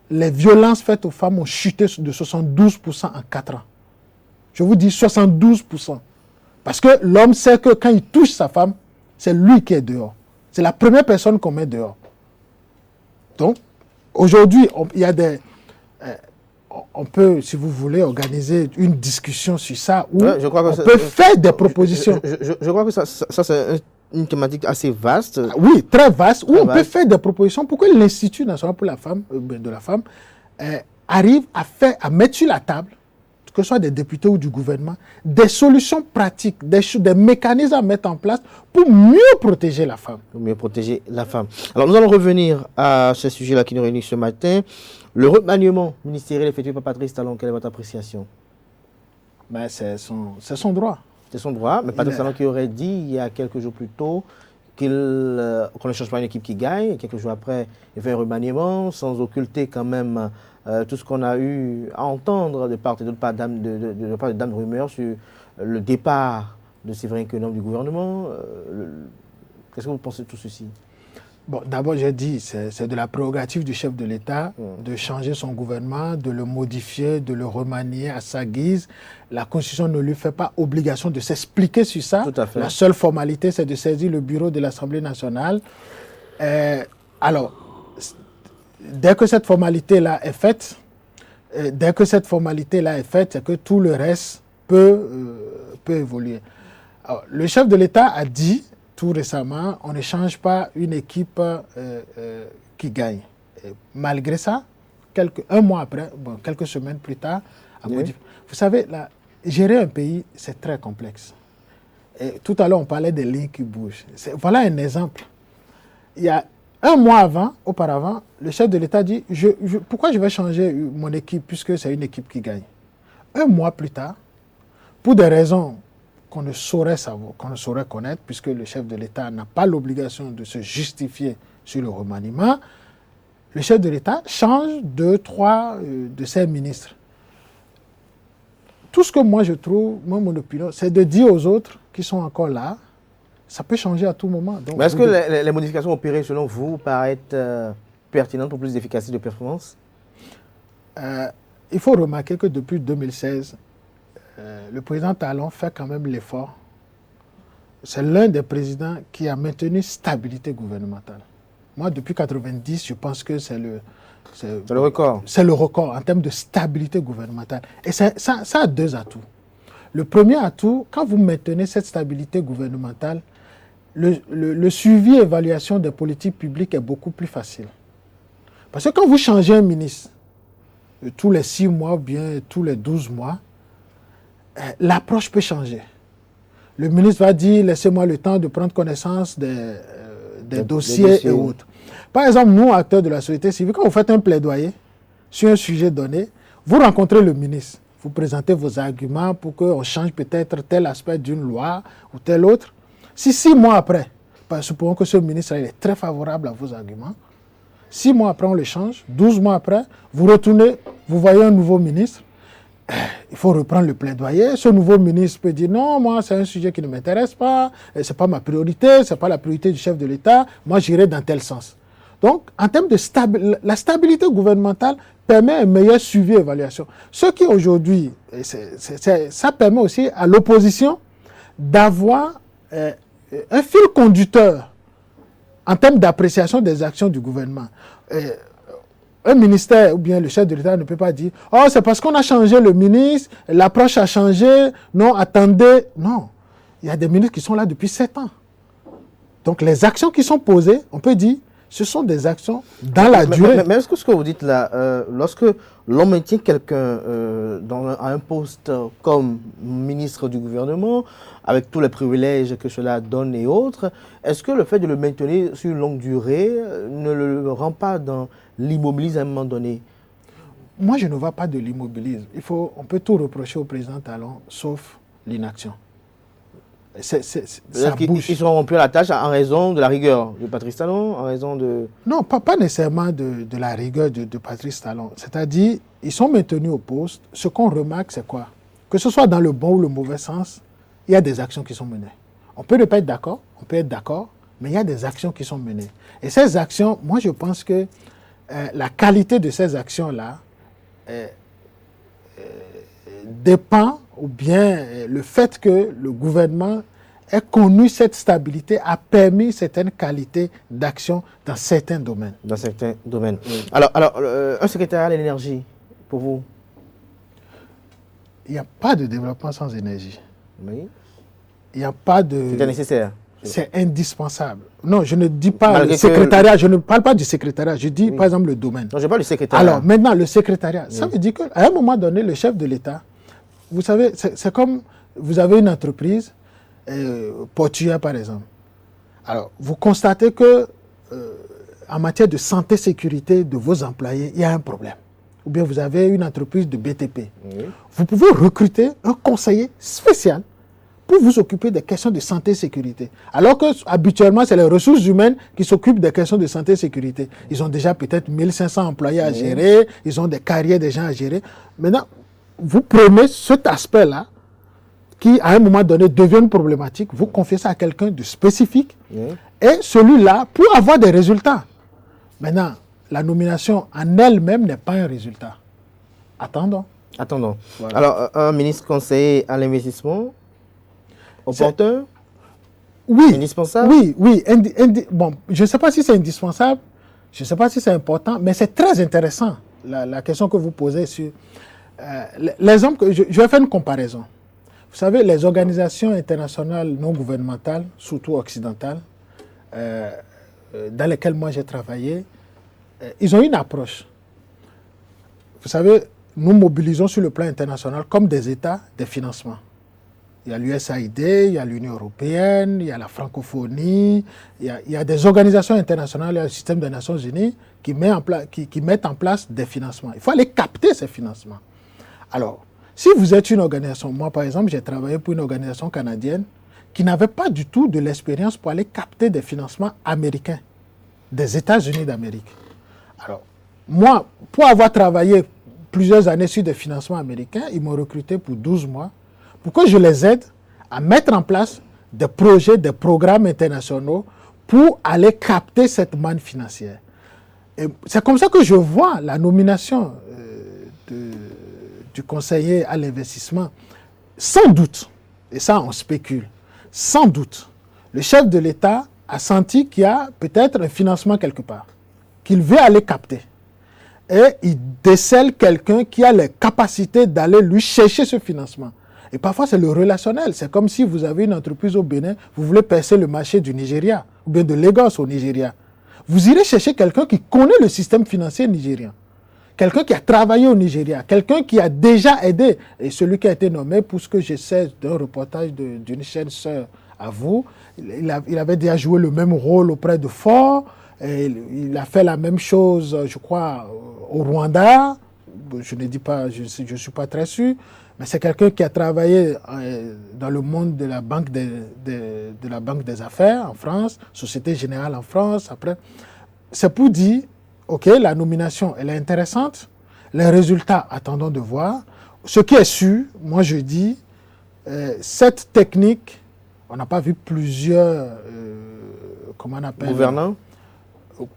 Les violences faites aux femmes ont chuté de 72% en 4 ans. Je vous dis 72%. Parce que l'homme sait que quand il touche sa femme, c'est lui qui est dehors. C'est la première personne qu'on met dehors. Donc, aujourd'hui, il y a des... on peut, si vous voulez, organiser une discussion sur ça où on peut faire des propositions. Je crois que ça c'est une thématique assez vaste. Oui, très vaste, où on peut faire des propositions pour que l'Institut national pour la femme, de la femme arrive à mettre sur la table, que ce soit des députés ou du gouvernement, des solutions pratiques, des mécanismes à mettre en place pour mieux protéger la femme. Pour mieux protéger la femme. Alors nous allons revenir à ce sujet-là qui nous réunit ce matin. Le remaniement ministériel effectué par Patrice Talon, quelle est votre appréciation? Ben, c'est son droit. C'est son droit, mais Patrice Talon qui aurait dit il y a quelques jours plus tôt qu'on ne change pas une équipe qui gagne, et quelques jours après, il fait un remaniement sans occulter quand même tout ce qu'on a eu à entendre de part et d'autre de dames rumeurs sur le départ de Séverin Quenom du gouvernement. Qu'est-ce que vous pensez de tout ceci? Bon, d'abord, j'ai dit, c'est de la prérogative du chef de l'État de changer son gouvernement, de le modifier, de le remanier à sa guise. La Constitution ne lui fait pas obligation de s'expliquer sur ça. Tout à fait. La seule formalité, c'est de saisir le bureau de l'Assemblée nationale. Alors, dès que cette formalité-là est faite, c'est que tout le reste peut évoluer. Alors, le chef de l'État a dit tout récemment, on ne change pas une équipe qui gagne. Et malgré ça, un mois après, quelques semaines plus tard, vous savez, gérer un pays, c'est très complexe. Et tout à l'heure, on parlait des lignes qui bougent. Voilà un exemple. Il y a un mois auparavant, le chef de l'État dit, pourquoi je vais changer mon équipe puisque c'est une équipe qui gagne? Un mois plus tard, pour des raisons qu'on ne saurait savoir, qu'on ne saurait connaître, puisque le chef de l'État n'a pas l'obligation de se justifier sur le remaniement, le chef de l'État change 2-3 de ses ministres. Tout ce que moi je trouve, mon opinion, c'est de dire aux autres qui sont encore là, ça peut changer à tout moment. Mais est-ce que les modifications opérées, selon vous, paraissent pertinentes pour plus d'efficacité de performance? Il faut remarquer que depuis 2016, le président Talon fait quand même l'effort. C'est l'un des présidents qui a maintenu stabilité gouvernementale. Moi, depuis 1990, je pense que c'est le record. C'est le record en termes de stabilité gouvernementale. Et ça a deux atouts. Le premier atout, quand vous maintenez cette stabilité gouvernementale, le suivi et évaluation des politiques publiques est beaucoup plus facile. Parce que quand vous changez un ministre, tous les 6 mois ou bien tous les 12 mois, l'approche peut changer. Le ministre va dire, laissez-moi le temps de prendre connaissance des dossiers et autres. Par exemple, nous, acteurs de la société civile, quand vous faites un plaidoyer sur un sujet donné, vous rencontrez le ministre, vous présentez vos arguments pour qu'on change peut-être tel aspect d'une loi ou tel autre. Si 6 mois après, supposons que ce ministre est très favorable à vos arguments, 6 mois après on le change, 12 mois après, vous retournez vous voyez un nouveau ministre, il faut reprendre le plaidoyer. Ce nouveau ministre peut dire non, moi c'est un sujet qui ne m'intéresse pas, c'est pas ma priorité, c'est pas la priorité du chef de l'État, moi j'irai dans tel sens. Donc, en termes de la stabilité gouvernementale permet un meilleur suivi et évaluation. Ce qui aujourd'hui, ça permet aussi à l'opposition d'avoir un fil conducteur en termes d'appréciation des actions du gouvernement. Un ministère ou bien le chef de l'État ne peut pas dire « Oh, c'est parce qu'on a changé le ministre, l'approche a changé, non, attendez. » Non, il y a des ministres qui sont là depuis 7 ans. Donc, les actions qui sont posées, on peut dire, ce sont des actions dans la durée. Mais est-ce que ce que vous dites là, lorsque l'on maintient quelqu'un à un poste comme ministre du gouvernement, avec tous les privilèges que cela donne et autres, est-ce que le fait de le maintenir sur une longue durée ne le rend pas dans l'immobilisme à un moment donné? Moi, je ne vois pas de l'immobilisme. On peut tout reprocher au président Talon, sauf l'inaction. Ils sont rompus à la tâche en raison de la rigueur de Patrice Talon, en raison de... Non, pas nécessairement de la rigueur de Patrice Talon. C'est-à-dire, ils sont maintenus au poste. Ce qu'on remarque, c'est quoi? Que ce soit dans le bon ou le mauvais sens, il y a des actions qui sont menées. On peut ne pas être d'accord, mais il y a des actions qui sont menées. Et ces actions, moi je pense que la qualité de ces actions-là dépend, ou bien le fait que le gouvernement ait connu cette stabilité a permis certaines qualités d'action dans certains domaines. Dans certains domaines. Alors un secrétariat à l'énergie, pour vous? Il n'y a pas de développement sans énergie. Oui. Il n'y a pas de... C'est nécessaire. C'est indispensable. Non, je ne dis pas le secrétariat, je ne parle pas du secrétariat, je dis par exemple le domaine. Non, je parle du secrétariat. Alors maintenant, le secrétariat, ça veut dire qu'à un moment donné, le chef de l'État, vous savez, c'est comme vous avez une entreprise portuaire par exemple. Alors, vous constatez que en matière de santé-sécurité de vos employés, il y a un problème. Ou bien vous avez une entreprise de BTP. Oui. Vous pouvez recruter un conseiller spécial pour vous occuper des questions de santé et sécurité. Alors que habituellement, c'est les ressources humaines qui s'occupent des questions de santé et sécurité. Ils ont déjà peut-être 1500 employés à gérer, ils ont des carrières des gens à gérer. Maintenant, vous prenez cet aspect-là, qui à un moment donné devient une problématique, vous confiez ça à quelqu'un de spécifique, et celui-là, pour avoir des résultats. Maintenant, la nomination en elle-même n'est pas un résultat. Attendons. Voilà. Alors, un ministre conseiller à l'investissement, opportun? Oui. Indispensable? Oui. Bon, je ne sais pas si c'est indispensable, je ne sais pas si c'est important, mais c'est très intéressant, la question que vous posez sur... l'exemple que je vais faire une comparaison. Vous savez, les organisations internationales non gouvernementales, surtout occidentales, dans lesquelles moi j'ai travaillé, ils ont une approche. Vous savez, nous mobilisons sur le plan international, comme des États, des financements. Il y a l'USAID, il y a l'Union européenne, il y a la francophonie, il y a des organisations internationales, il y a le système des Nations Unies qui mettent en place des financements. Il faut aller capter ces financements. Alors, si vous êtes une organisation, moi par exemple, j'ai travaillé pour une organisation canadienne qui n'avait pas du tout de l'expérience pour aller capter des financements américains, des États-Unis d'Amérique. Alors, moi, pour avoir travaillé plusieurs années sur des financements américains, ils m'ont recruté pour 12 mois pour que je les aide à mettre en place des projets, des programmes internationaux pour aller capter cette manne financière. C'est comme ça que je vois la nomination du conseiller à l'investissement. Sans doute, et ça on spécule, sans doute, le chef de l'État a senti qu'il y a peut-être un financement quelque part, qu'il veut aller capter. Et il décèle quelqu'un qui a les capacités d'aller lui chercher ce financement. Et parfois, c'est le relationnel. C'est comme si vous avez une entreprise au Bénin, vous voulez percer le marché du Nigeria, ou bien de Lagos au Nigeria. Vous irez chercher quelqu'un qui connaît le système financier nigérien, quelqu'un qui a travaillé au Nigeria, quelqu'un qui a déjà aidé. Et celui qui a été nommé, pour ce que je sais d'un reportage d'une chaîne sœur à vous, il avait déjà joué le même rôle auprès de Ford, et il a fait la même chose, je crois, au Rwanda. Je ne dis pas, je ne suis pas très sûr. Mais c'est quelqu'un qui a travaillé dans le monde de la banque des affaires en France, Société Générale en France. Après, c'est pour dire, ok, la nomination, elle est intéressante, Les résultats, attendons de voir. Ce qui est sûr, moi je dis, cette technique, on n'a pas vu plusieurs, comment on appelle,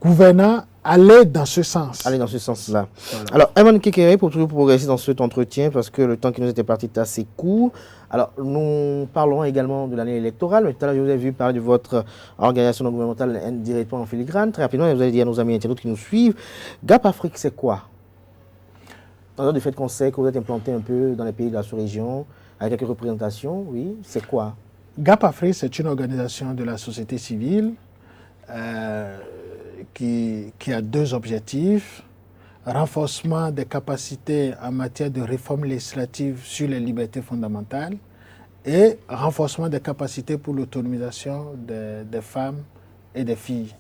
gouvernants aller dans ce sens. Aller dans ce sens-là. Voilà. Alors, Herman Kekere, pour toujours progresser dans cet entretien, parce que le temps qui nous était parti est assez court. Alors, nous parlerons également de l'année électorale. Mais tout à l'heure, je vous ai vu parler de votre organisation non gouvernementale indirectement en filigrane. Très rapidement, vous allez dire à nos amis internautes qui nous suivent, Gap Afrique, c'est quoi? En dehors du fait qu'on sait que vous êtes implanté un peu dans les pays de la sous-région, avec quelques représentations, oui, c'est quoi? Gap Afrique, c'est une organisation de la société civile qui a deux objectifs. Renforcement des capacités en matière de réforme législative sur les libertés fondamentales et renforcement des capacités pour l'autonomisation des femmes et des filles.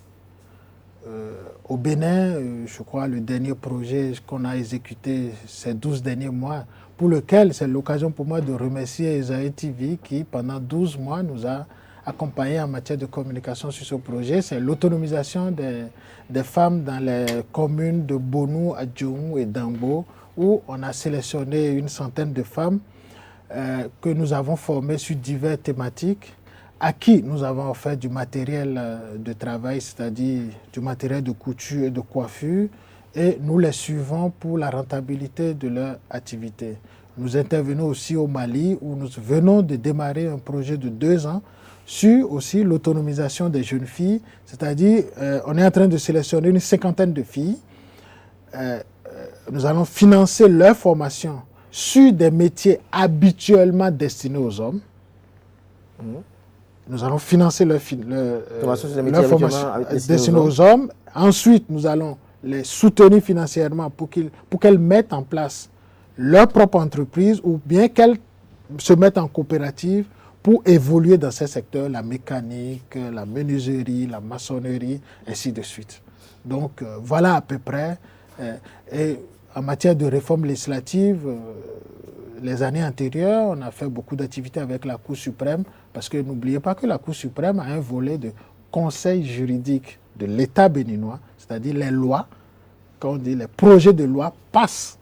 Au Bénin, je crois, le dernier projet qu'on a exécuté ces 12 derniers mois, pour lequel c'est l'occasion pour moi de remercier Esaïe TV qui, pendant 12 mois, nous a accompagnés en matière de communication sur ce projet. C'est l'autonomisation des femmes dans les communes de Bonou, Adjoum et Dambo, où on a sélectionné une centaine de femmes que nous avons formées sur diverses thématiques, à qui nous avons offert du matériel de travail, c'est-à-dire du matériel de couture et de coiffure, et nous les suivons pour la rentabilité de leur activité. Nous intervenons aussi au Mali, où nous venons de démarrer un projet de 2 ans sur aussi l'autonomisation des jeunes filles, c'est-à-dire on est en train de sélectionner une 50aine de filles. Nous allons financer leur formation sur des métiers habituellement destinés aux hommes. Nous allons financer leur formation destinée aux hommes. Ensuite, nous allons les soutenir financièrement pour qu'elles mettent en place leur propre entreprise ou bien qu'elles se mettent en coopérative pour évoluer dans ces secteurs, la mécanique, la menuiserie, la maçonnerie, ainsi de suite. Donc voilà à peu près. Et en matière de réforme législative, les années antérieures, on a fait beaucoup d'activités avec la Cour suprême, parce que n'oubliez pas que la Cour suprême a un volet de conseil juridique de l'État béninois, c'est-à-dire les lois, quand on dit les projets de loi passent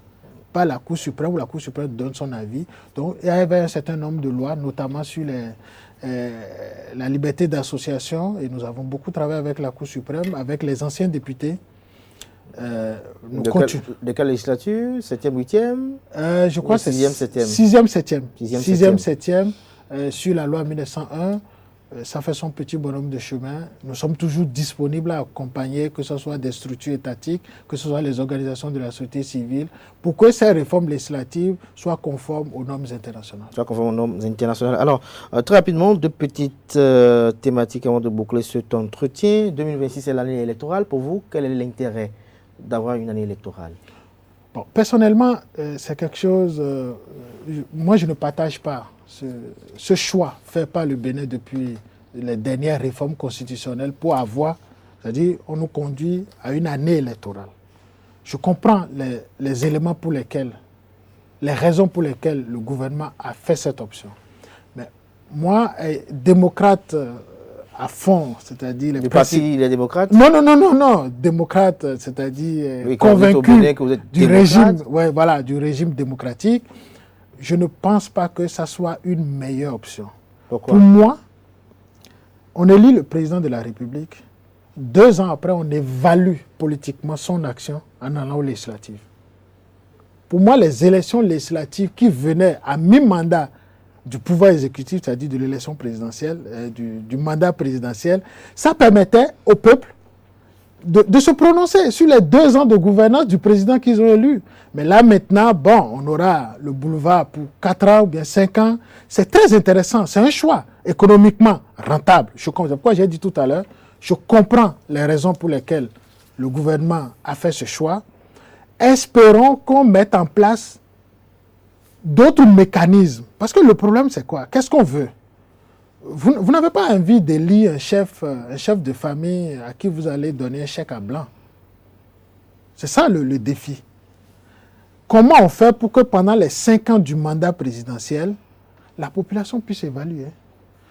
par la Cour suprême, où la Cour suprême donne son avis. Donc il y avait un certain nombre de lois, notamment sur la liberté d'association, et nous avons beaucoup travaillé avec la Cour suprême, avec les anciens députés. De quelle législature? 7e, 8e? Je crois que c'est 6e, 7e. 6e, 7e. Sur la loi 1901, ça fait son petit bonhomme de chemin. Nous sommes toujours disponibles à accompagner, que ce soit des structures étatiques, que ce soit les organisations de la société civile, pour que ces réformes législatives soient conformes aux normes internationales. Alors, très rapidement, 2 petites thématiques avant de boucler cet entretien. 2026, c'est l'année électorale. Pour vous, quel est l'intérêt d'avoir une année électorale? Bon, personnellement, c'est quelque chose... moi, je ne partage pas ce choix fait par le Bénin depuis les dernières réformes constitutionnelles pour avoir, c'est-à-dire on nous conduit à une année électorale. Je comprends les éléments pour lesquels, les raisons pour lesquelles le gouvernement a fait cette option. Mais moi, démocrate à fond, c'est-à-dire les partis, les démocrates? Non, démocrate, c'est-à-dire convaincu du régime, voilà, du régime démocratique. Je ne pense pas que ça soit une meilleure option. Pourquoi? Pour moi, on élit le président de la République. 2 ans après, on évalue politiquement son action en allant aux législatives. Pour moi, les élections législatives qui venaient à mi-mandat du pouvoir exécutif, c'est-à-dire de l'élection présidentielle, du mandat présidentiel, ça permettait au peuple de se prononcer sur les 2 ans de gouvernance du président qu'ils ont élu. Mais là, maintenant, bon, on aura le boulevard pour 4 ans ou bien 5 ans. C'est très intéressant. C'est un choix économiquement rentable. C'est pourquoi j'ai dit tout à l'heure, je comprends les raisons pour lesquelles le gouvernement a fait ce choix. Espérons qu'on mette en place d'autres mécanismes. Parce que le problème, c'est quoi? Qu'est-ce qu'on veut? Vous n'avez pas envie d'élire un chef de famille à qui vous allez donner un chèque à blanc. C'est ça le défi. Comment on fait pour que pendant les 5 ans du mandat présidentiel, la population puisse évaluer?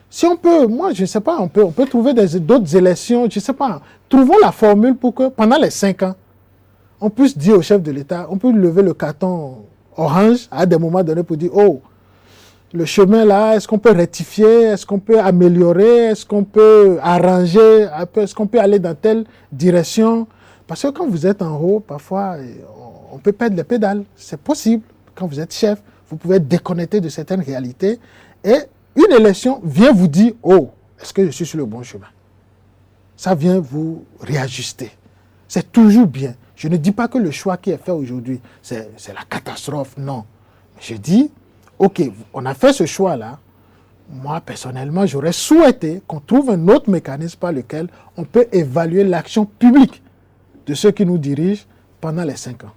Si on peut, moi je ne sais pas, on peut trouver d'autres élections, je ne sais pas. Trouvons la formule pour que pendant les 5 ans, on puisse dire au chef de l'État, on peut lever le carton orange à des moments donnés pour dire, oh, le chemin là, est-ce qu'on peut rectifier, est-ce qu'on peut améliorer, est-ce qu'on peut arranger, est-ce qu'on peut aller dans telle direction? Parce que quand vous êtes en haut, parfois, on peut perdre les pédales. C'est possible. Quand vous êtes chef, vous pouvez être déconnecté de certaines réalités. Et une élection vient vous dire, oh, est-ce que je suis sur le bon chemin? Ça vient vous réajuster. C'est toujours bien. Je ne dis pas que le choix qui est fait aujourd'hui, c'est la catastrophe, non. Je dis, ok, on a fait ce choix-là. Moi, personnellement, j'aurais souhaité qu'on trouve un autre mécanisme par lequel on peut évaluer l'action publique de ceux qui nous dirigent pendant les 5 ans.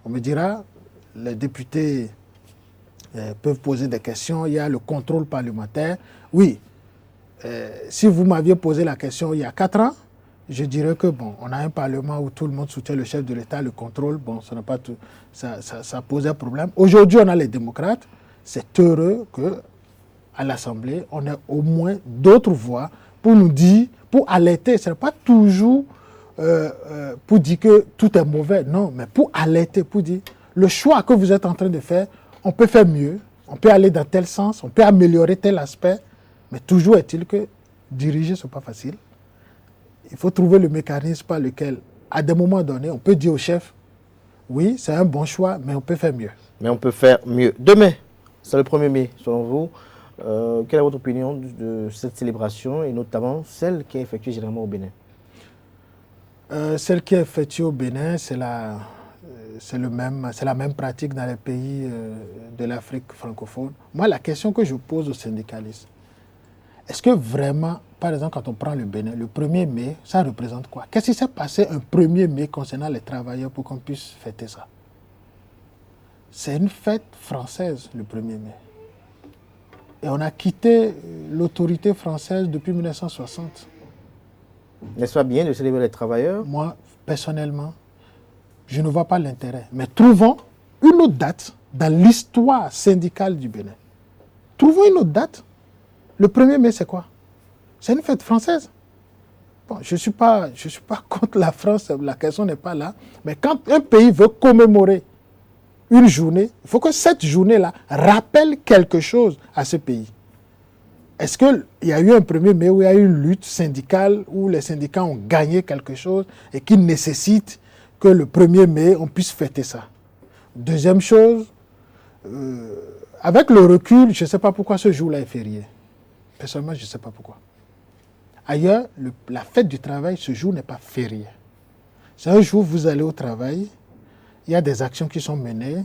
On me dira, les députés peuvent poser des questions, il y a le contrôle parlementaire. Oui, si vous m'aviez posé la question il y a 4 ans, je dirais que bon, on a un parlement où tout le monde soutient le chef de l'État, le contrôle, bon, ça n'a pas tout, ça posait problème. Aujourd'hui, on a les démocrates. C'est heureux qu'à l'Assemblée, on ait au moins d'autres voix pour nous dire, pour alerter. Ce n'est pas toujours pour dire que tout est mauvais, non, mais pour alerter, pour dire le choix que vous êtes en train de faire, on peut faire mieux, on peut aller dans tel sens, on peut améliorer tel aspect, mais toujours est-il que diriger, ce n'est pas facile. Il faut trouver le mécanisme par lequel, à des moments donnés, on peut dire au chef, oui, c'est un bon choix, mais on peut faire mieux. Mais on peut faire mieux. Demain, c'est le 1er mai, selon vous. Quelle est votre opinion de cette célébration, et notamment celle qui est effectuée généralement au Bénin? Celle qui est effectuée au Bénin, c'est la même pratique dans les pays de l'Afrique francophone. Moi, la question que je pose aux syndicalistes, est-ce que vraiment, par exemple, quand on prend le Bénin, le 1er mai, ça représente quoi? Qu'est-ce qui s'est passé un 1er mai concernant les travailleurs pour qu'on puisse fêter ça? C'est une fête française, le 1er mai. Et on a quitté l'autorité française depuis 1960. N'est-ce pas bien de célébrer les travailleurs? Moi, personnellement, je ne vois pas l'intérêt. Mais trouvons une autre date dans l'histoire syndicale du Bénin. Trouvons une autre date. Le 1er mai, c'est quoi? C'est une fête française. Bon, je ne suis pas contre la France, la question n'est pas là. Mais quand un pays veut commémorer une journée, il faut que cette journée-là rappelle quelque chose à ce pays. Est-ce qu'il y a eu un 1er mai où il y a eu une lutte syndicale, où les syndicats ont gagné quelque chose et qui nécessite que le 1er mai, on puisse fêter ça? Deuxième chose, avec le recul, je ne sais pas pourquoi ce jour-là est férié. Personnellement, je ne sais pas pourquoi. Ailleurs, la fête du travail, ce jour n'est pas férié. C'est un jour où vous allez au travail, il y a des actions qui sont menées.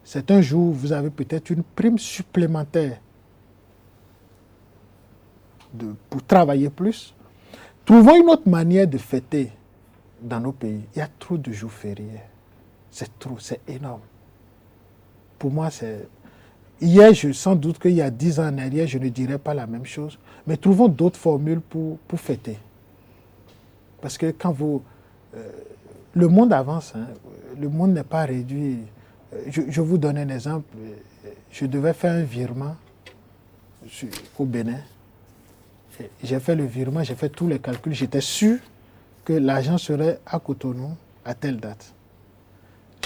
C'est un jour où vous avez peut-être une prime supplémentaire pour travailler plus. Trouvons une autre manière de fêter dans nos pays. Il y a trop de jours fériés. C'est trop, c'est énorme. Pour moi, c'est... Hier, sans doute qu'il y a 10 ans en arrière, je ne dirais pas la même chose. Mais trouvons d'autres formules pour fêter. Parce que quand le monde avance, hein, le monde n'est pas réduit. Je vous donne un exemple. Je devais faire un virement au Bénin. J'ai fait le virement, j'ai fait tous les calculs. J'étais sûr que l'argent serait à Cotonou à telle date.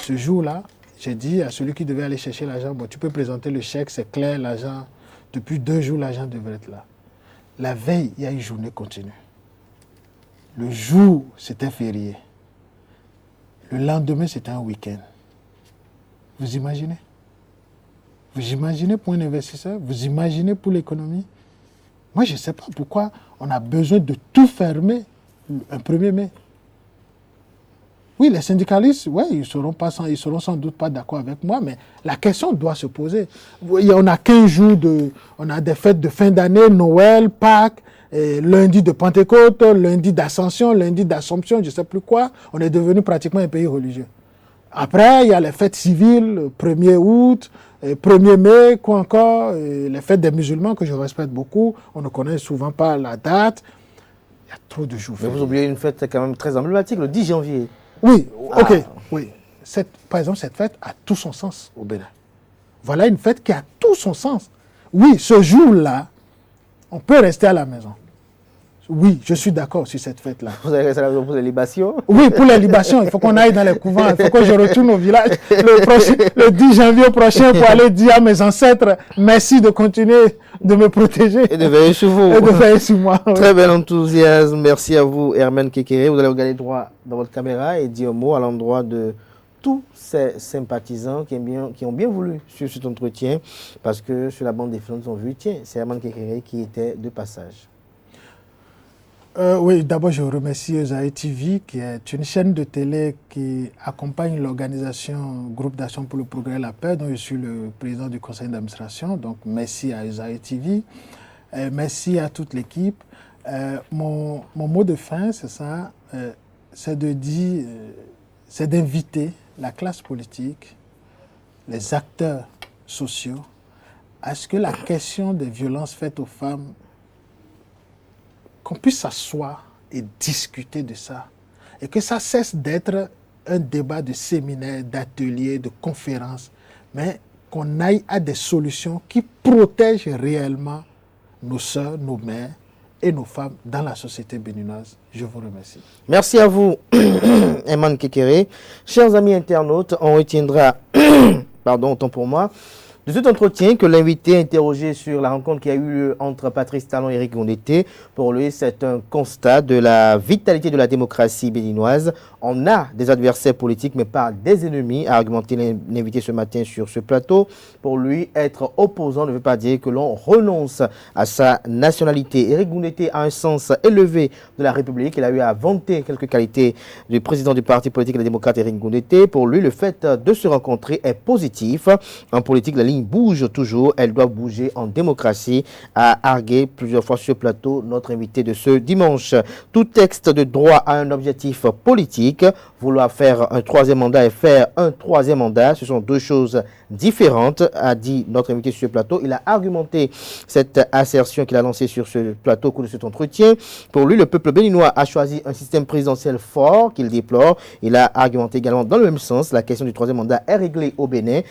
Ce jour-là, j'ai dit à celui qui devait aller chercher l'argent, bon, tu peux présenter le chèque, c'est clair, l'argent, depuis 2 jours, l'argent devrait être là. La veille, il y a une journée continue. Le jour, c'était férié. Le lendemain, c'était un week-end. Vous imaginez? Vous imaginez pour un investisseur? Vous imaginez pour l'économie? Moi, je ne sais pas pourquoi on a besoin de tout fermer un 1er mai. Oui, les syndicalistes, ouais, ils seront sans doute pas d'accord avec moi, mais la question doit se poser. On a 15 jours on a des fêtes de fin d'année, Noël, Pâques, lundi de Pentecôte, lundi d'Ascension, lundi d'Assomption, je ne sais plus quoi. On est devenu pratiquement un pays religieux. Après, il y a les fêtes civiles, 1er août, 1er mai, quoi encore, les fêtes des musulmans que je respecte beaucoup. On ne connaît souvent pas la date. Il y a trop de jours. Mais vous oubliez une fête quand même très emblématique, le 10 janvier. Oui, ok, oui. Par exemple, cette fête a tout son sens au Bénin. Voilà une fête qui a tout son sens. Oui, ce jour-là, on peut rester à la maison. Oui, je suis d'accord sur cette fête-là. Vous avez raison pour les libations? Oui, pour les libations, il faut qu'on aille dans les couvents, il faut que je retourne au village le 10 janvier prochain pour aller dire à mes ancêtres merci de continuer de me protéger. Et de veiller sur vous. Et de veiller sur moi. Très bel enthousiasme. Merci à vous, Herman Kekere. Vous allez regarder droit dans votre caméra et dire un mot à l'endroit de tous ces sympathisants qui ont bien voulu suivre cet entretien parce que sur la bande des films, ils ont vu, tiens, c'est Herman Kekere qui était de passage. Oui, d'abord je remercie Ezaïe TV qui est une chaîne de télé qui accompagne l'organisation Groupe d'Action pour le Progrès et la Paix dont je suis le président du conseil d'administration. Donc merci à Ezaïe TV, merci à toute l'équipe. Mon mot de fin, c'est ça, c'est de dire, c'est d'inviter la classe politique, les acteurs sociaux à ce que la question des violences faites aux femmes qu'on puisse s'asseoir et discuter de ça. Et que ça cesse d'être un débat de séminaire, d'atelier, de conférences, mais qu'on aille à des solutions qui protègent réellement nos sœurs, nos mères et nos femmes dans la société béninoise. Je vous remercie. Merci à vous, Herman Kekere. Chers amis internautes, on retiendra, pardon, autant pour moi, de cet entretien que l'invité interrogé sur la rencontre qui a eu lieu entre Patrice Talon et Éric Ngondete. Pour lui, c'est un constat de la vitalité de la démocratie béninoise. On a des adversaires politiques, mais pas des ennemis, a argumenté l'invité ce matin sur ce plateau. Pour lui, être opposant ne veut pas dire que l'on renonce à sa nationalité. Éric Ngondete a un sens élevé de la République. Il a eu à vanter quelques qualités du président du parti politique Les Démocrates, Éric Ngondete. Pour lui, le fait de se rencontrer est positif. En politique, la ligne bouge toujours, elle doit bouger en démocratie, a argué plusieurs fois sur ce plateau notre invité de ce dimanche. Tout texte de droit a un objectif politique. Vouloir faire un troisième mandat et faire un troisième mandat, ce sont deux choses différentes, a dit notre invité sur ce plateau. Il a argumenté cette assertion qu'il a lancée sur ce plateau au cours de cet entretien. Pour lui, le peuple béninois a choisi un système présidentiel fort qu'il déplore. Il a argumenté également dans le même sens. La question du troisième mandat est réglée au Bénin.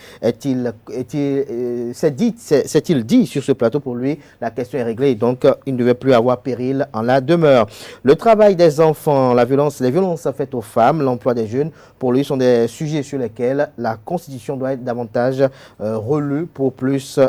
S'est-il dit sur ce plateau? Pour lui, la question est réglée, donc il ne devait plus avoir péril en la demeure. Le travail des enfants, les violences faites aux femmes, l'emploi des jeunes, pour lui, sont des sujets sur lesquels la Constitution doit être davantage relue pour plus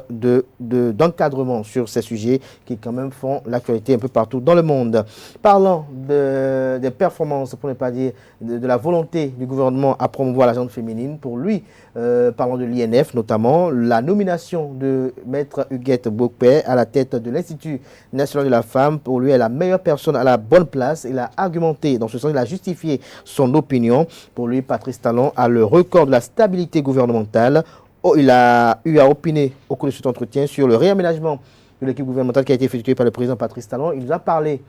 d'encadrement sur ces sujets qui quand même font l'actualité un peu partout dans le monde. Parlant des performances, pour ne pas dire de la volonté du gouvernement à promouvoir la gente féminine, pour lui, parlant de l'INF notamment, la nomination de Maître Huguette Bokpe à la tête de l'Institut national de la femme, pour lui, est la meilleure personne à la bonne place. Il a argumenté dans ce sens, il a justifié son opinion. Pour lui, Patrice Talon a le record de la stabilité gouvernementale. Il a eu à opiner au cours de cet entretien sur le réaménagement de l'équipe gouvernementale qui a été effectué par le président Patrice Talon. Il nous a parlé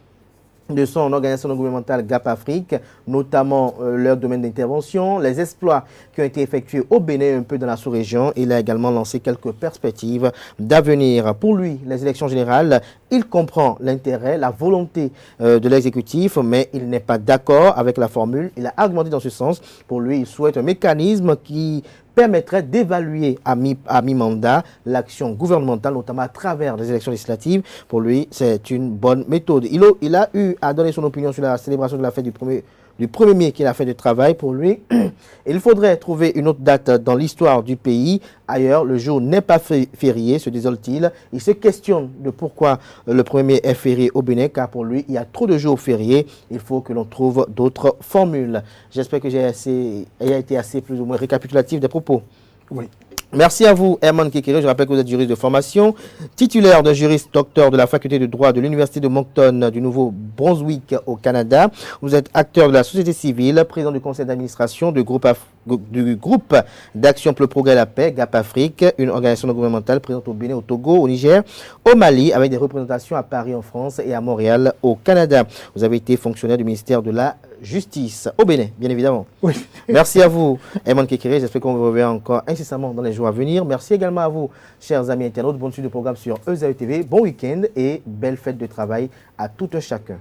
de son organisation non gouvernementale GAP Afrique, notamment leur domaine d'intervention, les exploits qui ont été effectués au Bénin, un peu dans la sous-région. Il a également lancé quelques perspectives d'avenir. Pour lui, les élections générales, il comprend l'intérêt, la volonté de l'exécutif, mais il n'est pas d'accord avec la formule. Il a argumenté dans ce sens. Pour lui, il souhaite un mécanisme qui permettrait d'évaluer à mi-mandat l'action gouvernementale, notamment à travers les élections législatives. Pour lui, c'est une bonne méthode. Il a eu à donner son opinion sur la célébration de la fête du 1er mai, qui est la fête de travail. Pour lui, il faudrait trouver une autre date dans l'histoire du pays. Ailleurs, le jour n'est pas férié, se désole-t-il. Il se questionne de pourquoi le 1er mai est férié au Bénin, car pour lui, il y a trop de jours fériés. Il faut que l'on trouve d'autres formules. J'espère que j'ai été assez plus ou moins récapitulatif des propos. Oui. Merci à vous, Herman Kekere. Je rappelle que vous êtes juriste de formation, titulaire d'un juriste docteur de la faculté de droit de l'Université de Moncton du Nouveau-Brunswick au Canada. Vous êtes acteur de la société civile, président du conseil d'administration du groupe d'action pour le progrès et la paix, GAP Afrique, une organisation non gouvernementale présente au Bénin, au Togo, au Niger, au Mali, avec des représentations à Paris en France et à Montréal au Canada. Vous avez été fonctionnaire du ministère de la Justice au Bénin, bien évidemment. Oui. Merci à vous, Herman Kekere. J'espère qu'on vous reverra encore incessamment dans les jours à venir. Merci également à vous, chers amis internautes. Bonne suite de programme sur Ezaïe TV. Bon week-end et belle fête de travail à tout un chacun.